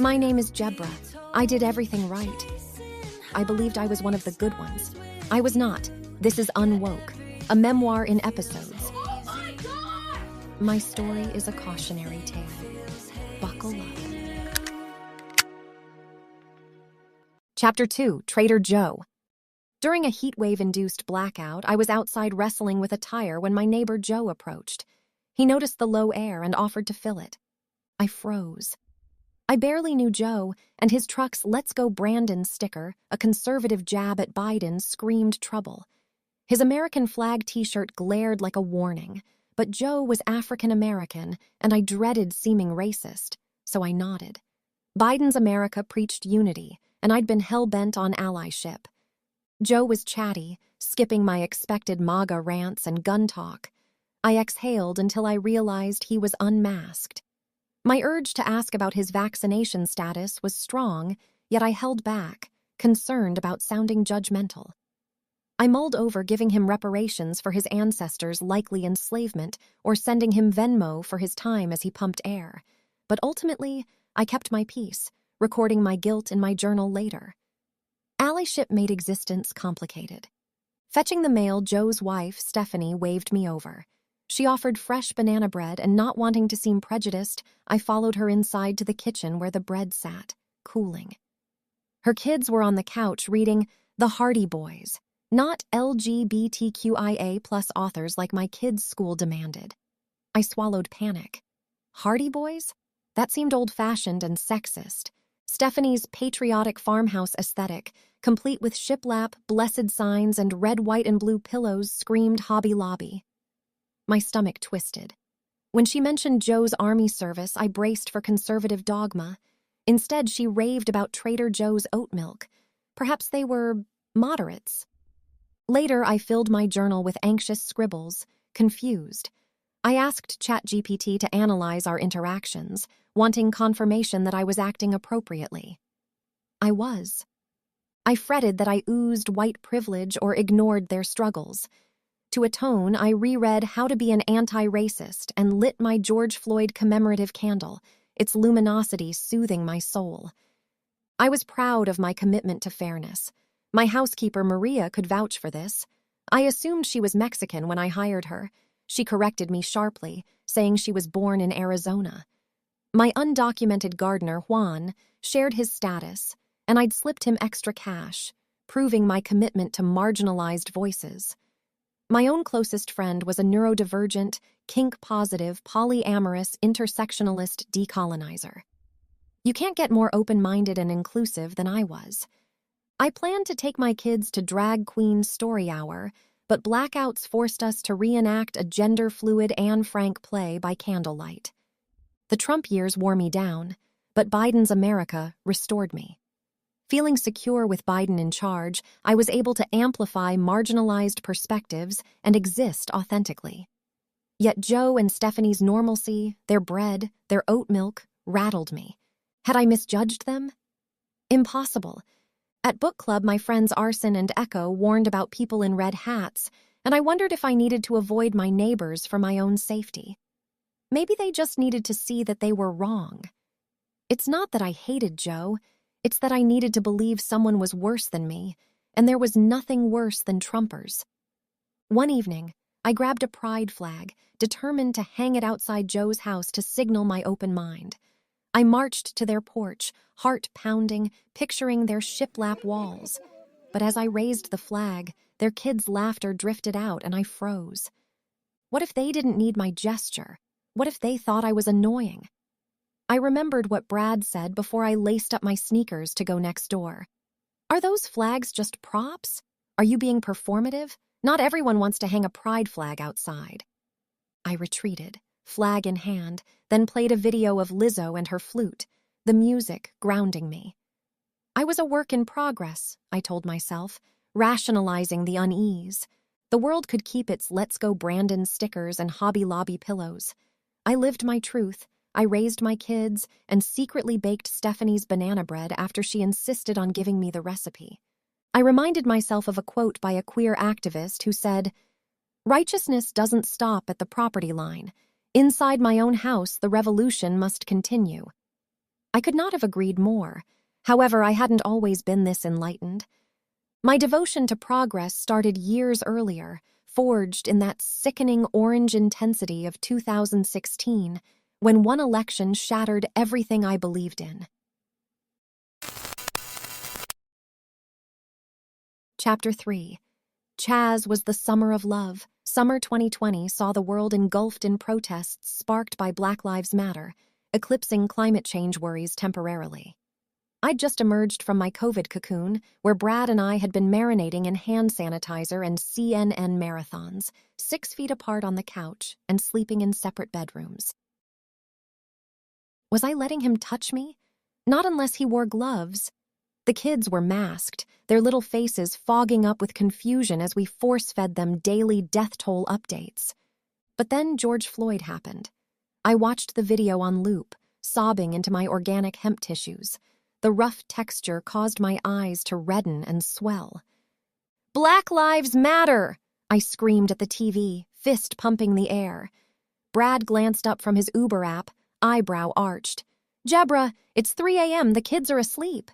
My name is Jebra. I did everything right. I believed I was one of the good ones. I was not. This is Unwoke, a memoir in episodes. Oh my God! My story is a cautionary tale. Buckle up. Chapter 2, Traitor Joe. During a heatwave-induced blackout, I was outside wrestling with a tire when my neighbor Joe approached. He noticed the low air and offered to fill it. I froze. I barely knew Joe, and his truck's Let's Go Brandon sticker, a conservative jab at Biden, screamed trouble. His American flag t-shirt glared like a warning, but Joe was African-American, and I dreaded seeming racist, so I nodded. Biden's America preached unity, and I'd been hell-bent on allyship. Joe was chatty, skipping my expected MAGA rants and gun talk. I exhaled until I realized he was unmasked. My urge to ask about his vaccination status was strong, yet I held back, concerned about sounding judgmental. I mulled over giving him reparations for his ancestors' likely enslavement or sending him Venmo for his time as he pumped air. But ultimately, I kept my peace, recording my guilt in my journal later. Allyship made existence complicated. Fetching the mail, Joe's wife, Stephanie, waved me over. She offered fresh banana bread, and not wanting to seem prejudiced, I followed her inside to the kitchen where the bread sat, cooling. Her kids were on the couch reading The Hardy Boys, not LGBTQIA+ authors like my kids' school demanded. I swallowed panic. Hardy Boys? That seemed old-fashioned and sexist. Stephanie's patriotic farmhouse aesthetic, complete with shiplap, blessed signs, and red, white, and blue pillows, screamed Hobby Lobby. My stomach twisted. When she mentioned Joe's army service, I braced for conservative dogma. Instead, she raved about Trader Joe's oat milk. Perhaps they were moderates. Later, I filled my journal with anxious scribbles, confused. I asked ChatGPT to analyze our interactions, wanting confirmation that I was acting appropriately. I was. I fretted that I oozed white privilege or ignored their struggles. To atone, I reread How to Be an Anti-Racist and lit my George Floyd commemorative candle, its luminosity soothing my soul. I was proud of my commitment to fairness. My housekeeper, Maria, could vouch for this. I assumed she was Mexican when I hired her. She corrected me sharply, saying she was born in Arizona. My undocumented gardener, Juan, shared his status, and I'd slipped him extra cash, proving my commitment to marginalized voices. My own closest friend was a neurodivergent, kink-positive, polyamorous, intersectionalist decolonizer. You can't get more open-minded and inclusive than I was. I planned to take my kids to Drag Queen Story Hour, but blackouts forced us to reenact a gender-fluid Anne Frank play by candlelight. The Trump years wore me down, but Biden's America restored me. Feeling secure with Biden in charge, I was able to amplify marginalized perspectives and exist authentically. Yet Joe and Stephanie's normalcy, their bread, their oat milk, rattled me. Had I misjudged them? Impossible. At book club, my friends Arson and Echo warned about people in red hats, and I wondered if I needed to avoid my neighbors for my own safety. Maybe they just needed to see that they were wrong. It's not that I hated Joe. It's that I needed to believe someone was worse than me, and there was nothing worse than Trumpers. One evening, I grabbed a pride flag, determined to hang it outside Joe's house to signal my open mind. I marched to their porch, heart pounding, picturing their shiplap walls. But as I raised the flag, their kids' laughter drifted out and I froze. What if they didn't need my gesture? What if they thought I was annoying? I remembered what Brad said before I laced up my sneakers to go next door. Are those flags just props? Are you being performative? Not everyone wants to hang a pride flag outside. I retreated, flag in hand, then played a video of Lizzo and her flute, the music grounding me. I was a work in progress, I told myself, rationalizing the unease. The world could keep its Let's Go Brandon stickers and Hobby Lobby pillows. I lived my truth. I raised my kids and secretly baked Stephanie's banana bread after she insisted on giving me the recipe. I reminded myself of a quote by a queer activist who said, "Righteousness doesn't stop at the property line. Inside my own house, the revolution must continue." I could not have agreed more. However, I hadn't always been this enlightened. My devotion to progress started years earlier, forged in that sickening orange intensity of 2016, when one election shattered everything I believed in. Chapter 3. CHAZ was the summer of love. Summer 2020 saw the world engulfed in protests sparked by Black Lives Matter, eclipsing climate change worries temporarily. I'd just emerged from my COVID cocoon, where Brad and I had been marinating in hand sanitizer and CNN marathons, 6 feet apart on the couch and sleeping in separate bedrooms. Was I letting him touch me? Not unless he wore gloves. The kids were masked, their little faces fogging up with confusion as we force-fed them daily death toll updates. But then George Floyd happened. I watched the video on loop, sobbing into my organic hemp tissues. The rough texture caused my eyes to redden and swell. "Black Lives Matter!" I screamed at the TV, fist pumping the air. Brad glanced up from his Uber app, eyebrow arched. "Jebra, it's 3 a.m., the kids are asleep."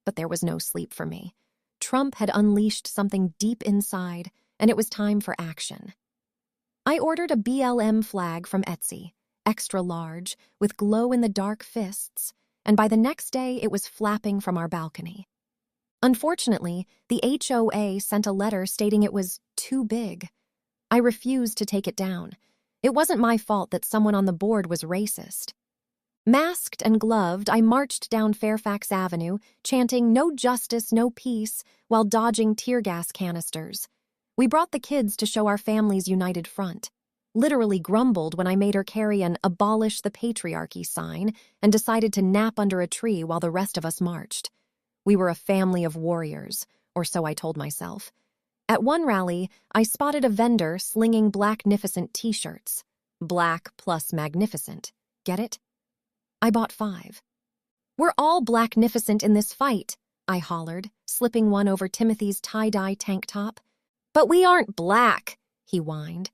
But there was no sleep for me. Trump had unleashed something deep inside, and it was time for action. I ordered a BLM flag from Etsy, extra large, with glow-in-the-dark fists, and by the next day it was flapping from our balcony. Unfortunately, the HOA sent a letter stating it was too big. I refused to take it down. It wasn't my fault that someone on the board was racist. Masked and gloved, I marched down Fairfax Avenue, chanting "No justice, no peace," while dodging tear gas canisters. We brought the kids to show our family's united front. Literaleigh grumbled when I made her carry an "Abolish the Patriarchy" sign and decided to nap under a tree while the rest of us marched. We were a family of warriors, or so I told myself. At one rally, I spotted a vendor slinging Blacknificent t-shirts. Black plus magnificent. Get it? I bought 5. "We're all Blacknificent in this fight," I hollered, slipping one over Timothy's tie-dye tank top. "But we aren't black," he whined.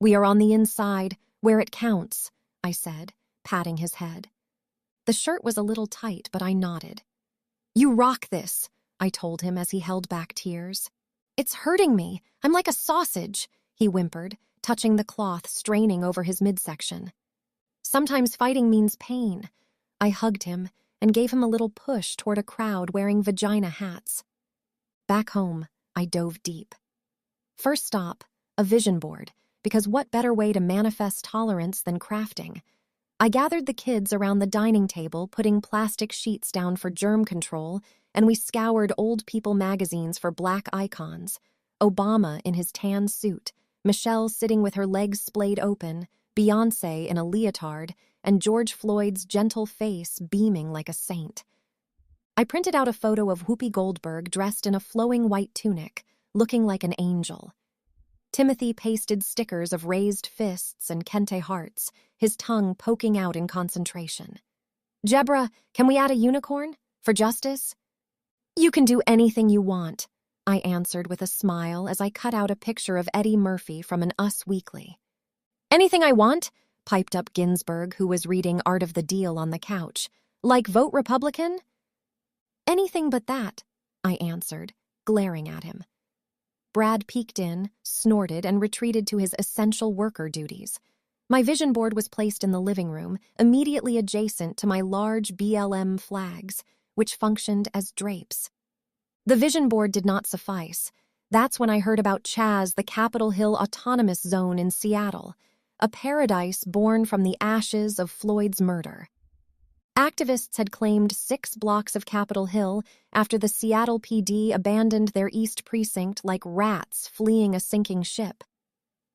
"We are on the inside, where it counts," I said, patting his head. The shirt was a little tight, but I nodded. "You rock this," I told him as he held back tears. "It's hurting me. I'm like a sausage," he whimpered, touching the cloth straining over his midsection. "Sometimes fighting means pain." I hugged him and gave him a little push toward a crowd wearing vagina hats. Back home, I dove deep. First stop, a vision board, because what better way to manifest tolerance than crafting? I gathered the kids around the dining table, putting plastic sheets down for germ control, and we scoured old people magazines for black icons. Obama in his tan suit, Michelle sitting with her legs splayed open, Beyoncé in a leotard, and George Floyd's gentle face beaming like a saint. I printed out a photo of Whoopi Goldberg dressed in a flowing white tunic, looking like an angel. Timothy pasted stickers of raised fists and kente hearts, his tongue poking out in concentration. "Jebra, can we add a unicorn? For justice?" "You can do anything you want," I answered with a smile as I cut out a picture of Eddie Murphy from an Us Weekly. "Anything I want?" piped up Ginsburg, who was reading Art of the Deal on the couch. "Like vote Republican?" "Anything but that," I answered, glaring at him. Brad peeked in, snorted, and retreated to his essential worker duties. My vision board was placed in the living room, immediately adjacent to my large BLM flags, which functioned as drapes. The vision board did not suffice. That's when I heard about CHAZ, the Capitol Hill Autonomous Zone in Seattle, a paradise born from the ashes of Floyd's murder. Activists had claimed 6 blocks of Capitol Hill after the Seattle PD abandoned their East Precinct like rats fleeing a sinking ship.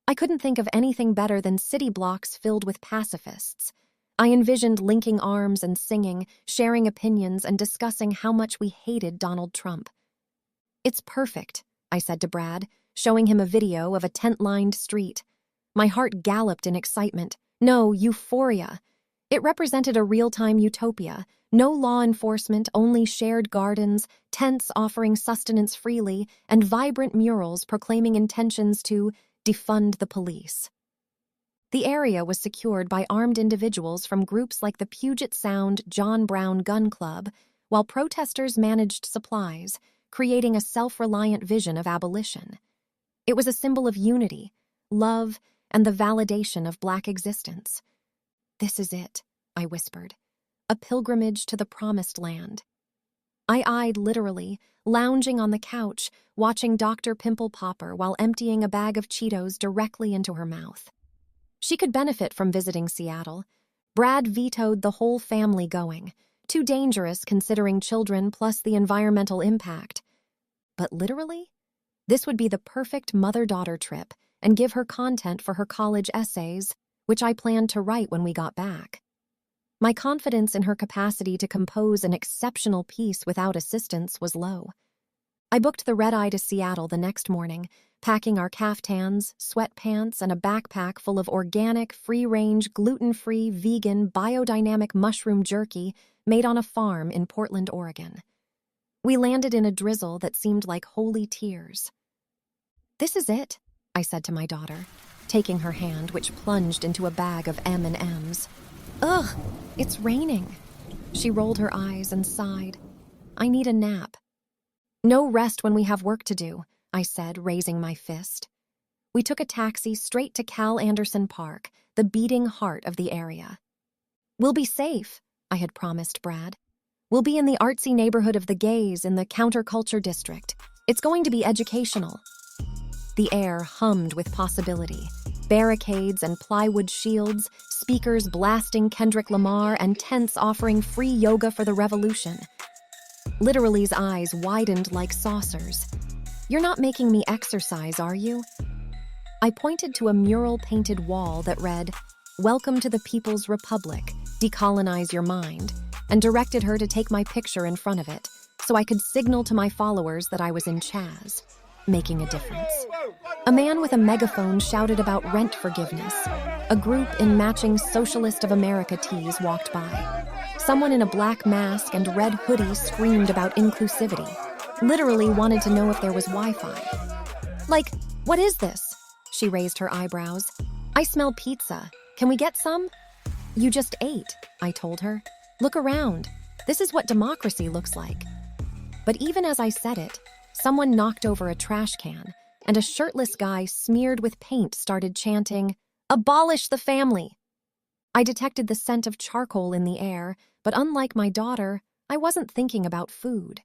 I couldn't think of anything better than city blocks filled with pacifists. I envisioned linking arms and singing, sharing opinions, and discussing how much we hated Donald Trump. "It's perfect," I said to Brad, showing him a video of a tent-lined street. My heart galloped in excitement. No, euphoria. It represented a real-time utopia. No law enforcement, only shared gardens, tents offering sustenance freely, and vibrant murals proclaiming intentions to defund the police. The area was secured by armed individuals from groups like the Puget Sound John Brown Gun Club, while protesters managed supplies, creating a self-reliant vision of abolition. It was a symbol of unity, love, and the validation of Black existence. "This is it," I whispered. "A pilgrimage to the promised land." I eyed Literaleigh, lounging on the couch, watching Dr. Pimple Popper while emptying a bag of Cheetos directly into her mouth. She could benefit from visiting Seattle. Brad vetoed the whole family going, too dangerous considering children plus the environmental impact. But Literaleigh? This would be the perfect mother-daughter trip and give her content for her college essays, which I planned to write when we got back. My confidence in her capacity to compose an exceptional piece without assistance was low. I booked the red-eye to Seattle the next morning, packing our caftans, sweatpants, and a backpack full of organic, free-range, gluten-free, vegan, biodynamic mushroom jerky made on a farm in Portland, Oregon. We landed in a drizzle that seemed like holy tears. "This is it," I said to my daughter, taking her hand, which plunged into a bag of M&Ms. "Ugh, it's raining." She rolled her eyes and sighed. "I need a nap." "No rest when we have work to do," I said, raising my fist. We took a taxi straight to Cal Anderson Park, the beating heart of the area. "We'll be safe," I had promised Brad. "We'll be in the artsy neighborhood of the gays in the counterculture district. It's going to be educational." The air hummed with possibility. Barricades and plywood shields, speakers blasting Kendrick Lamar, and tents offering free yoga for the revolution. Literalleigh's eyes widened like saucers. "You're not making me exercise, are you?" I pointed to a mural-painted wall that read, "Welcome to the People's Republic, decolonize your mind," and directed her to take my picture in front of it, so I could signal to my followers that I was in CHAZ, making a difference. A man with a megaphone shouted about rent forgiveness. A group in matching Socialist of America tees walked by. Someone in a black mask and red hoodie screamed about inclusivity. Literaleigh wanted to know if there was Wi-Fi. "Like, what is this?" She raised her eyebrows. "I smell pizza. Can we get some?" "You just ate," I told her. "Look around. This is what democracy looks like." But even as I said it, someone knocked over a trash can, and a shirtless guy smeared with paint started chanting, "Abolish the family!" I detected the scent of charcoal in the air, but unlike my daughter, I wasn't thinking about food.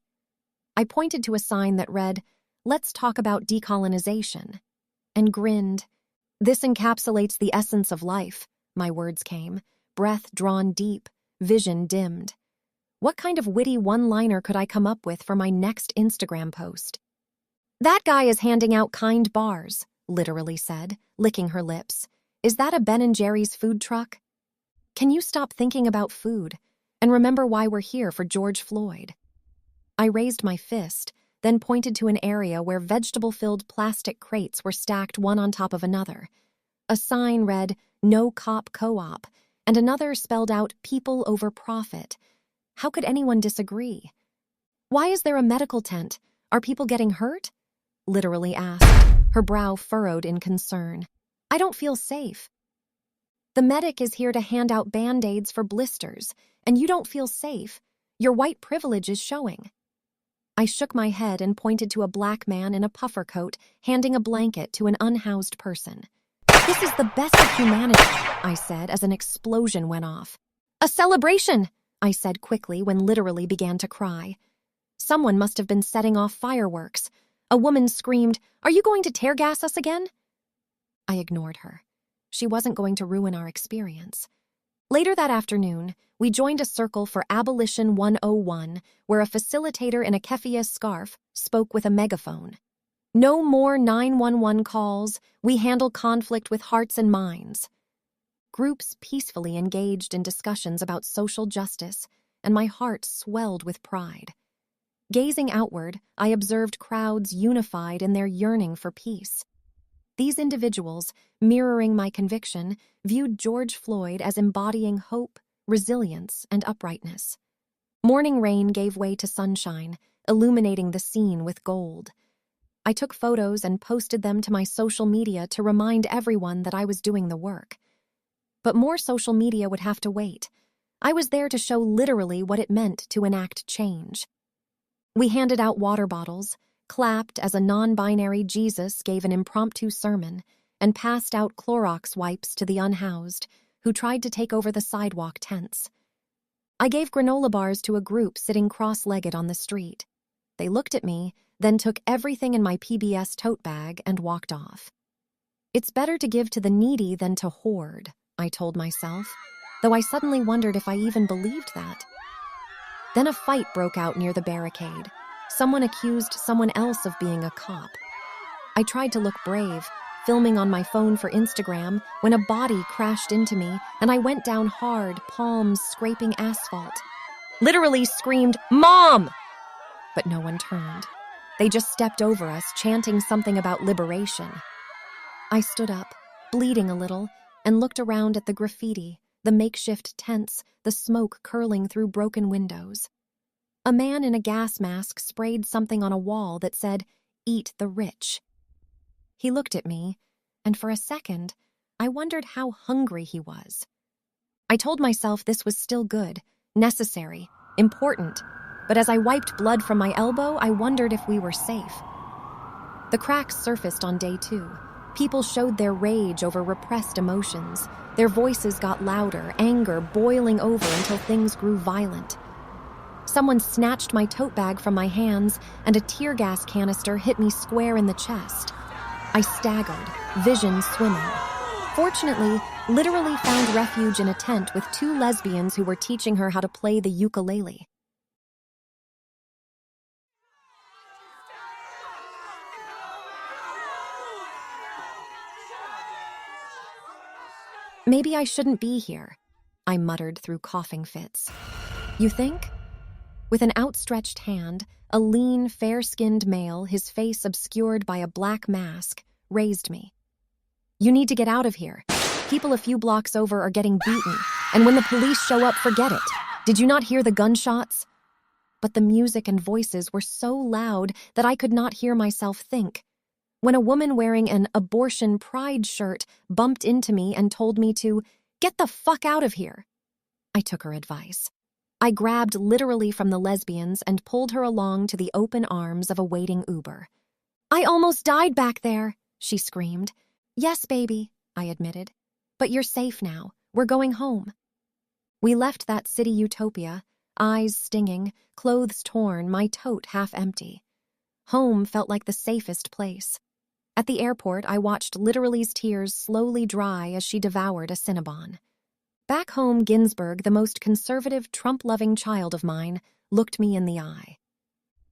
I pointed to a sign that read, "Let's talk about decolonization," and grinned. "This encapsulates the essence of life," my words came, breath drawn deep, vision dimmed. What kind of witty one-liner could I come up with for my next Instagram post? "That guy is handing out kind bars," Literaleigh said, licking her lips. "Is that a Ben & Jerry's food truck?" Can you stop thinking about food and remember why we're here for George Floyd? I raised my fist, then pointed to an area where vegetable-filled plastic crates were stacked one on top of another. A sign read, "No Cop Co-op," and another spelled out, "People over profit." How could anyone disagree? "Why is there a medical tent? Are people getting hurt?" Literaleigh asked, her brow furrowed in concern. "I don't feel safe." "The medic is here to hand out Band-Aids for blisters, and you don't feel safe. Your white privilege is showing." I shook my head and pointed to a black man in a puffer coat handing a blanket to an unhoused person. "This is the best of humanity," I said as an explosion went off. "A celebration!" I said quickly when Literaleigh began to cry. Someone must have been setting off fireworks. A woman screamed, "Are you going to tear gas us again?" I ignored her. She wasn't going to ruin our experience. Later that afternoon, we joined a circle for Abolition 101, where a facilitator in a keffiyeh scarf spoke with a megaphone. "No more 911 calls. We handle conflict with hearts and minds." Groups peacefully engaged in discussions about social justice, and my heart swelled with pride. Gazing outward, I observed crowds unified in their yearning for peace. These individuals, mirroring my conviction, viewed George Floyd as embodying hope, resilience, and uprightness. Morning rain gave way to sunshine, illuminating the scene with gold. I took photos and posted them to my social media to remind everyone that I was doing the work. But more social media would have to wait. I was there to show literally what it meant to enact change. We handed out water bottles, clapped as a non-binary Jesus gave an impromptu sermon, and passed out Clorox wipes to the unhoused, who tried to take over the sidewalk tents. I gave granola bars to a group sitting cross-legged on the street. They looked at me, then took everything in my PBS tote bag and walked off. It's better to give to the needy than to hoard, I told myself, though I suddenly wondered if I even believed that. Then a fight broke out near the barricade. Someone accused someone else of being a cop. I tried to look brave, filming on my phone for Instagram, when a body crashed into me and I went down hard, palms scraping asphalt. Literally screamed, "Mom!" But no one turned. They just stepped over us, chanting something about liberation. I stood up, bleeding a little, and looked around at the graffiti, the makeshift tents, the smoke curling through broken windows. A man in a gas mask sprayed something on a wall that said, "Eat the rich." He looked at me, and for a second, I wondered how hungry he was. I told myself this was still good, necessary, important, but as I wiped blood from my elbow, I wondered if we were safe. The cracks surfaced on day 2. People showed their rage over repressed emotions. Their voices got louder, anger boiling over until things grew violent. Someone snatched my tote bag from my hands, and a tear gas canister hit me square in the chest. I staggered, vision swimming. Fortunately, Literaleigh found refuge in a tent with 2 lesbians who were teaching her how to play the ukulele. "Maybe I shouldn't be here," I muttered through coughing fits. "You think?" With an outstretched hand, a lean, fair-skinned male, his face obscured by a black mask, raised me. "You need to get out of here. People a few blocks over are getting beaten, and when the police show up, forget it. Did you not hear the gunshots?" But the music and voices were so loud that I could not hear myself think. When a woman wearing an abortion pride shirt bumped into me and told me to "Get the fuck out of here," I took her advice. I grabbed Literaleigh from the lesbians and pulled her along to the open arms of a waiting Uber. "I almost died back there," she screamed. "Yes, baby," I admitted. "But you're safe now. We're going home." We left that city utopia, eyes stinging, clothes torn, my tote half empty. Home felt like the safest place. At the airport, I watched Literaleigh's tears slowly dry as she devoured a Cinnabon. Back home, Ginsburg, the most conservative, Trump-loving child of mine, looked me in the eye.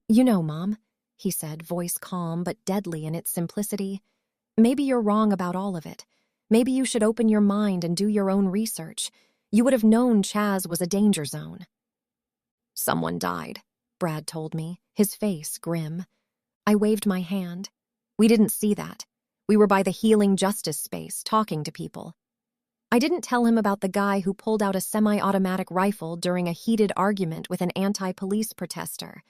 "You know, Mom," he said, voice calm but deadly in its simplicity, "maybe you're wrong about all of it. Maybe you should open your mind and do your own research. You would have known CHAZ was a danger zone." "Someone died," Brad told me, his face grim. I waved my hand. "We didn't see that. We were by the healing justice space, talking to people." I didn't tell him about the guy who pulled out a semi-automatic rifle during a heated argument with an anti-police protester.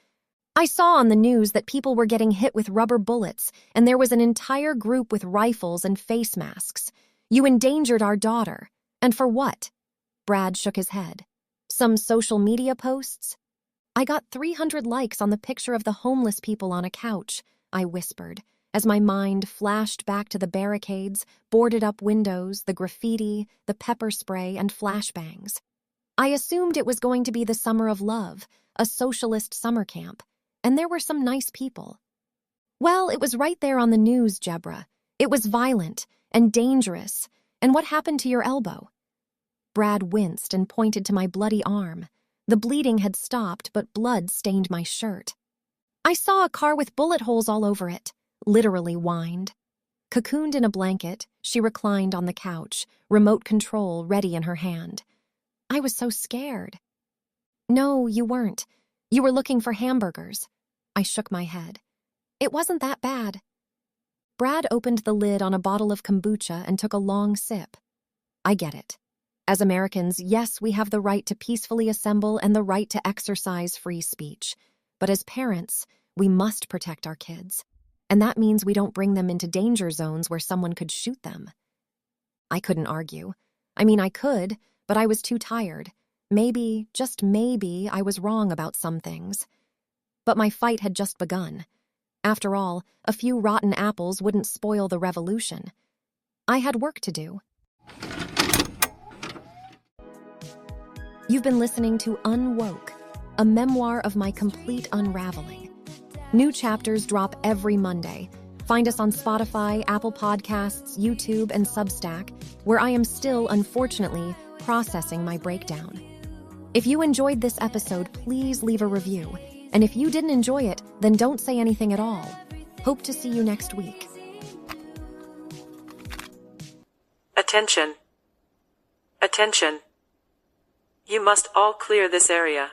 I saw on the news that people were getting hit with rubber bullets, and there was an entire group with rifles and face masks. "You endangered our daughter. And for what?" Brad shook his head. "Some social media posts?" "I got 300 likes on the picture of the homeless people on a couch," I whispered, as my mind flashed back to the barricades, boarded-up windows, the graffiti, the pepper spray, and flashbangs. I assumed it was going to be the summer of love, a socialist summer camp, and there were some nice people. "Well, it was right there on the news, Jebra. It was violent and dangerous. And what happened to your elbow?" Brad winced and pointed to my bloody arm. The bleeding had stopped, but blood stained my shirt. "I saw a car with bullet holes all over it," Literaleigh whined. Cocooned in a blanket, she reclined on the couch, remote control ready in her hand. I was so scared. "No, you weren't. You were looking for hamburgers." I shook my head. "It wasn't that bad." Brad opened the lid on a bottle of kombucha and took a long sip. "I get it. As Americans, yes, we have the right to peacefully assemble and the right to exercise free speech. But as parents, we must protect our kids. And that means we don't bring them into danger zones where someone could shoot them." I couldn't argue. I mean, I could, but I was too tired. Maybe, just maybe, I was wrong about some things. But my fight had just begun. After all, a few rotten apples wouldn't spoil the revolution. I had work to do. You've been listening to Unwoke, a memoir of my complete unraveling. New chapters drop every Monday. Find us on Spotify, Apple Podcasts, YouTube, and Substack, where I am still, unfortunately, processing my breakdown. If you enjoyed this episode, please leave a review. And if you didn't enjoy it, then don't say anything at all. Hope to see you next week. Attention. Attention. You must all clear this area.